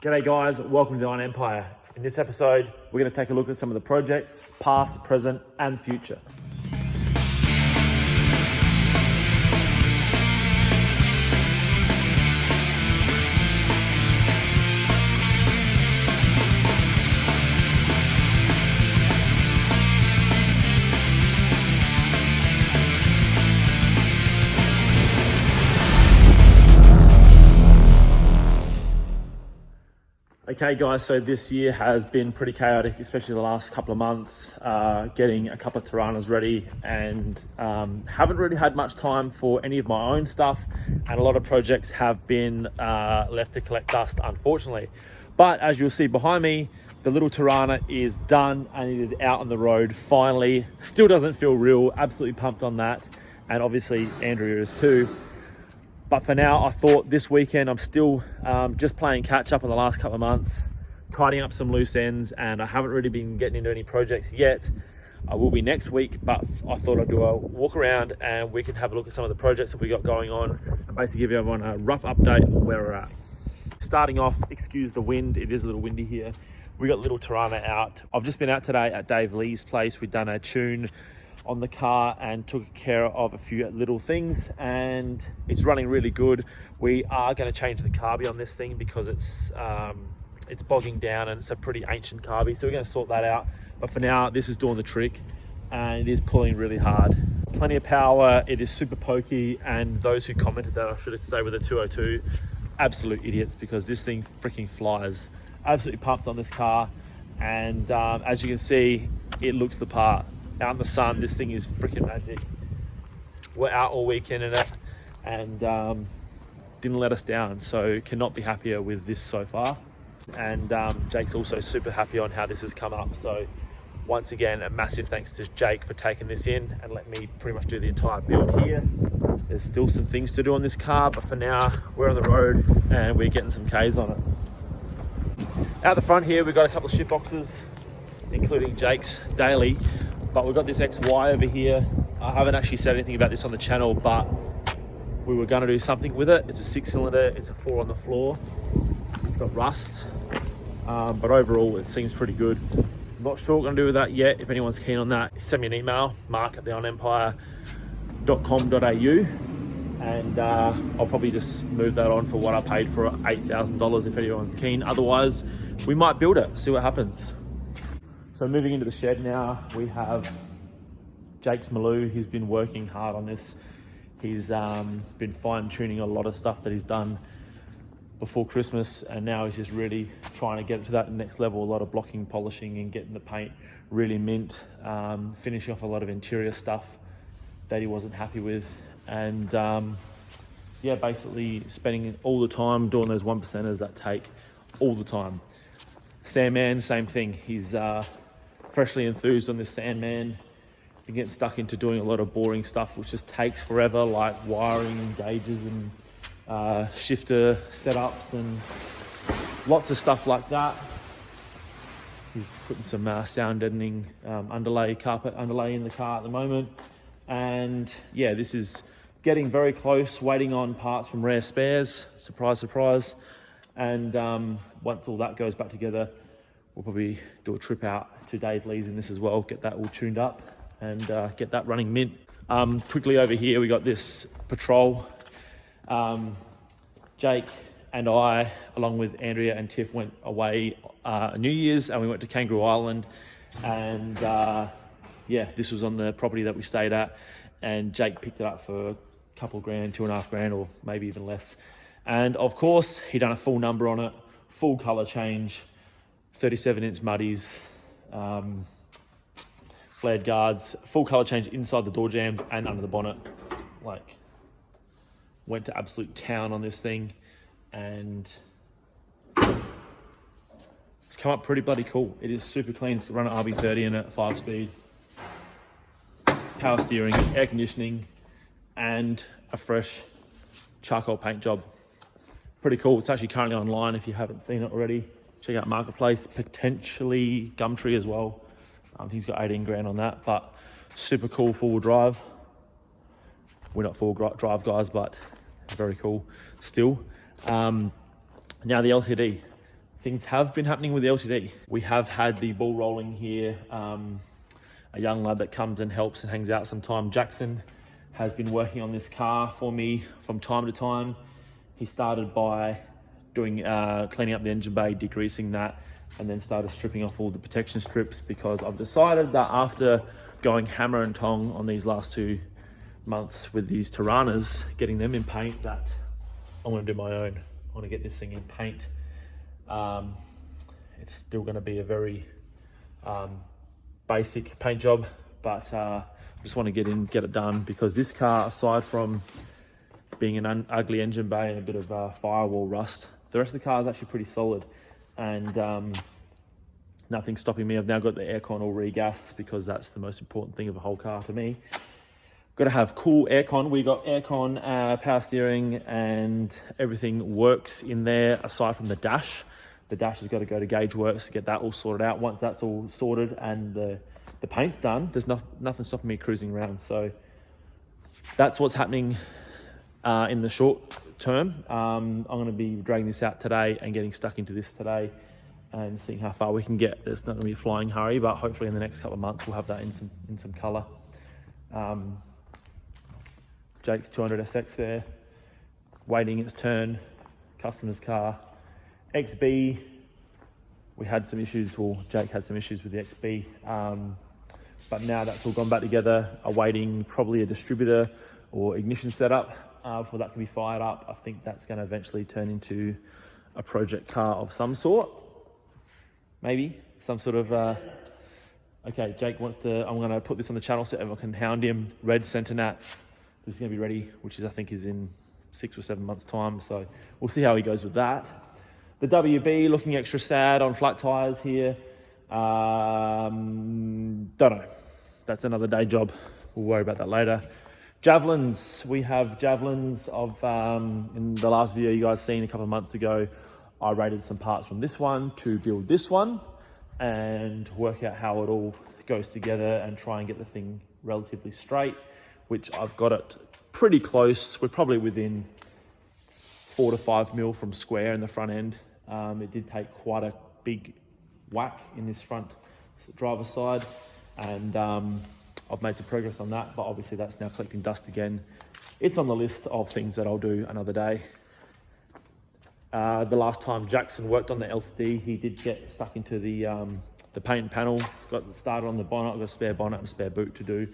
G'day guys, welcome to the Iron Empire. In this episode, we're going to take a look at some of the projects, past, present, and future. Okay guys, so this year has been pretty chaotic, especially the last couple of months, getting a couple of Toranas ready, and haven't really had much time for any of my own stuff, and a lot of projects have been left to collect dust, unfortunately. But as you'll see behind me, the little Torana is done and it is out on the road finally. Still doesn't feel real, absolutely pumped on that, and obviously Andrea is too. But for now, I thought this weekend, I'm still just playing catch up on the last couple of months, tidying up some loose ends, and I haven't really been getting into any projects yet. I will be next week, but I thought I'd do a walk around and we can have a look at some of the projects that we got going on and basically give everyone a rough update on where we're at. Starting off, excuse the wind, it is a little windy here. We got little Torana out. I've just been out today at Dave Lee's place. We've done a tune on the car and took care of a few little things, and it's running really good. We are going to change the carby on this thing because it's bogging down and it's a pretty ancient carby, so we're going to sort that out. But for now, this is doing the trick and it is pulling really hard. Plenty of power, it is super pokey, and those who commented that I should stay with a 202, absolute idiots, because this thing freaking flies. Absolutely pumped on this car, and as you can see, it looks the part. Out in the sun, this thing is freaking magic. We're out all weekend in it, and didn't let us down, so cannot be happier with this so far. And Jake's also super happy on how this has come up, so once again, a massive thanks to Jake for taking this in and letting me pretty much do the entire build here. There's still some things to do on this car, but for now, we're on the road and we're getting some Ks on it. Out the front here, we've got a couple of shit boxes, including Jake's daily. But we've got this XY over here. I haven't actually said anything about this on the channel, but we were going to do something with it. It's a 6-cylinder, it's a 4 on the floor. It's got rust, but overall it seems pretty good. I'm not sure what we're going to do with that yet. If anyone's keen on that, send me an email, mark@theonempire.com.au, and I'll probably just move that on for what I paid for $8,000 if anyone's keen. Otherwise, we might build it, see what happens. So moving into the shed now, we have Jake's Maloo. He's been working hard on this. He's been fine tuning a lot of stuff that he's done before Christmas, and now he's just really trying to get it to that next level. A lot of blocking, polishing, and getting the paint really mint, finishing off a lot of interior stuff that he wasn't happy with, and yeah, basically spending all the time doing those 1%ers that take all the time. Sandman, same thing. He's freshly enthused on this Sandman. Been getting stuck into doing a lot of boring stuff which just takes forever, like wiring and gauges and shifter setups and lots of stuff like that. He's putting some sound deadening carpet underlay in the car at the moment, and yeah, this is getting very close, waiting on parts from Rare Spares, surprise surprise. And once all that goes back together, we'll probably do a trip out to Dave Lee's in this as well, get that all tuned up and get that running mint. Quickly over here, we got this Patrol. Jake and I, along with Andrea and Tiff, went away New Year's, and we went to Kangaroo Island, and yeah, this was on the property that we stayed at, and Jake picked it up for a couple grand, $2,500, or maybe even less. And of course, he done a full number on it, full color change, 37-inch muddies, flared guards, full color change inside the door jambs and under the bonnet. Like, went to absolute town on this thing, and it's come up pretty bloody cool. It is super clean. It's run an RB30 in a 5-speed, power steering, air conditioning, and a fresh charcoal paint job. Pretty cool. It's actually currently online if you haven't seen it already. Check out Marketplace, potentially Gumtree as well. He's got 18 grand on that, but super cool four-wheel drive. We're not four-wheel drive guys, but very cool still. Now the LTD, things have been happening with the LTD. We have had the ball rolling here. A young lad that comes and helps and hangs out sometime, Jackson, has been working on this car for me from time to time. He started by doing cleaning up the engine bay, degreasing that, and then started stripping off all the protection strips, because I've decided that after going hammer and tong on these last 2 months with these Tiranas, getting them in paint, that I want to do my own. I want to get this thing in paint. It's still going to be a very basic paint job, but I just want to get it done, because this car, aside from being an ugly engine bay and a bit of firewall rust, the rest of the car is actually pretty solid, and nothing's stopping me. I've now got the aircon all regassed, because that's the most important thing of a whole car to me. Got to have cool aircon. We got aircon, power steering, and everything works in there aside from the dash. The dash has got to go to Gauge Works to get that all sorted out. Once that's all sorted and the paint's done, there's nothing stopping me cruising around. So that's what's happening in the short term. I'm going to be dragging this out today and getting stuck into this today and seeing how far we can get. It's not going to be a flying hurry, but hopefully in the next couple of months we'll have that in some colour. Jake's 200 SX there, waiting its turn. Customer's car. XB, we had some issues, or Jake had some issues with the XB, but now that's all gone back together, awaiting probably a distributor or ignition setup for that to be fired up. I think that's going to eventually turn into a project car of some sort, maybe some sort of okay, Jake wants to, I'm going to put this on the channel so everyone can hound him. Red Centenats, this is going to be ready, which is, I think, is in 6 or 7 months time, so we'll see how he goes with that. The WB looking extra sad on flat tyres here. Don't know. That's another day job. We'll worry about that later. Javelins. We have javelins of, in the last video you guys seen a couple of months ago, I rated some parts from this one to build this one and work out how it all goes together and try and get the thing relatively straight, which I've got it pretty close. We're probably within 4 to 5 mil from square in the front end. It did take quite a big whack in this front driver's side, and I've made some progress on that, but obviously that's now collecting dust again. It's on the list of things that I'll do another day. The last time Jackson worked on the LTD, he did get stuck into the paint panel, got started on the bonnet. I've got a spare bonnet and a spare boot to do,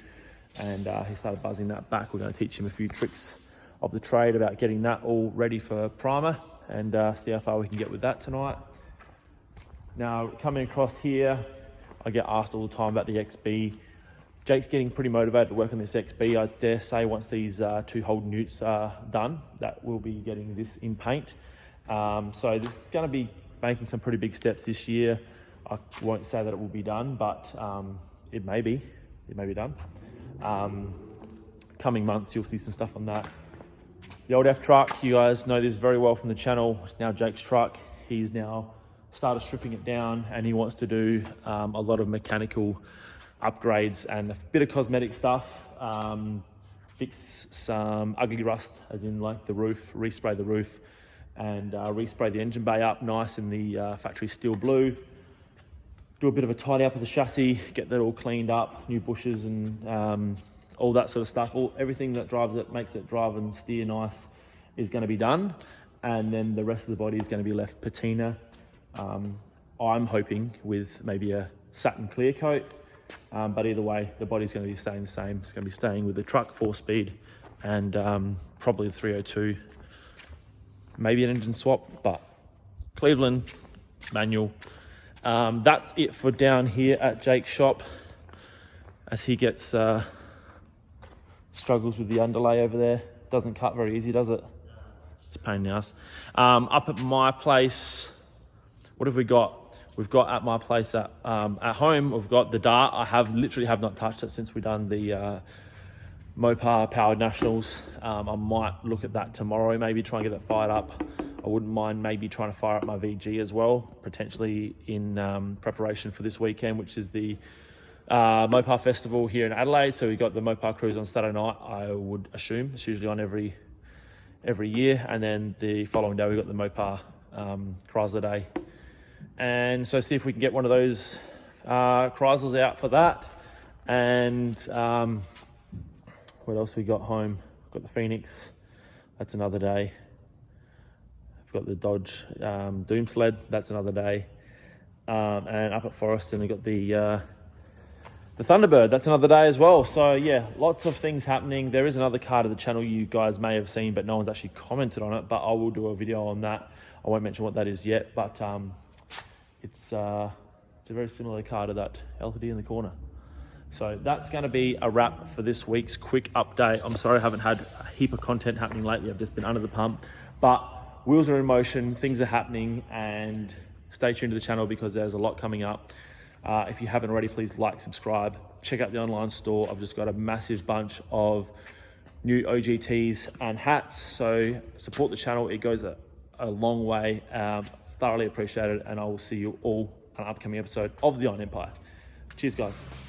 and he started buzzing that back. We're going to teach him a few tricks of the trade about getting that all ready for primer, and see how far we can get with that tonight. Now, coming across here, I get asked all the time about the XB. Jake's getting pretty motivated to work on this XB. I dare say once these 2 Holden Utes are done, that we'll be getting this in paint. So this is going to be making some pretty big steps this year. I won't say that it will be done, but it may be done. Coming months, you'll see some stuff on that. The old F truck, you guys know this very well from the channel. It's now Jake's truck. He's now started stripping it down, and he wants to do a lot of mechanical upgrades and a bit of cosmetic stuff. Fix some ugly rust, as in like the roof, respray the roof, and respray the engine bay up nice in the factory steel blue. Do a bit of a tidy up of the chassis, get that all cleaned up, new bushes and all that sort of stuff. Everything that drives it, makes it drive and steer nice, is going to be done, and then the rest of the body is going to be left patina. I'm hoping with maybe a satin clear coat, but either way, the body's going to be staying the same. It's going to be staying with the truck 4-speed and probably the 302, maybe an engine swap, but Cleveland manual. That's it for down here at Jake's shop, as he gets struggles with the underlay over there. Doesn't cut very easy, does it? It's a pain in the ass. Up at my place, what have we got? We've got at my place at home, we've got the Dart. I literally have not touched it since we done the Mopar Powered Nationals. I might look at that tomorrow, maybe try and get it fired up. I wouldn't mind maybe trying to fire up my VG as well, potentially in preparation for this weekend, which is the Mopar Festival here in Adelaide. So we got the Mopar Cruise on Saturday night, I would assume. It's usually on every year. And then the following day we got the Mopar Chrysler Day. And so see if we can get one of those Chryslers out for that. And what else we got home? Got the Phoenix, that's another day. I've got the Dodge Doom Sled, that's another day. And up at Forreston we've got the Thunderbird, that's another day as well. So yeah, lots of things happening. There is another car to the channel you guys may have seen, but no one's actually commented on it, but I will do a video on that. I won't mention what that is yet, but it's a very similar car to that LTD in the corner. So that's going to be a wrap for this week's quick update. I'm sorry I haven't had a heap of content happening lately. I've just been under the pump, but wheels are in motion, things are happening, and stay tuned to the channel because there's a lot coming up. If you haven't already, please like, subscribe, check out the online store. I've just got a massive bunch of new OGTs and hats. So support the channel. It goes a long way. Thoroughly appreciated. And I will see you all on an upcoming episode of the Iron Empire. Cheers, guys.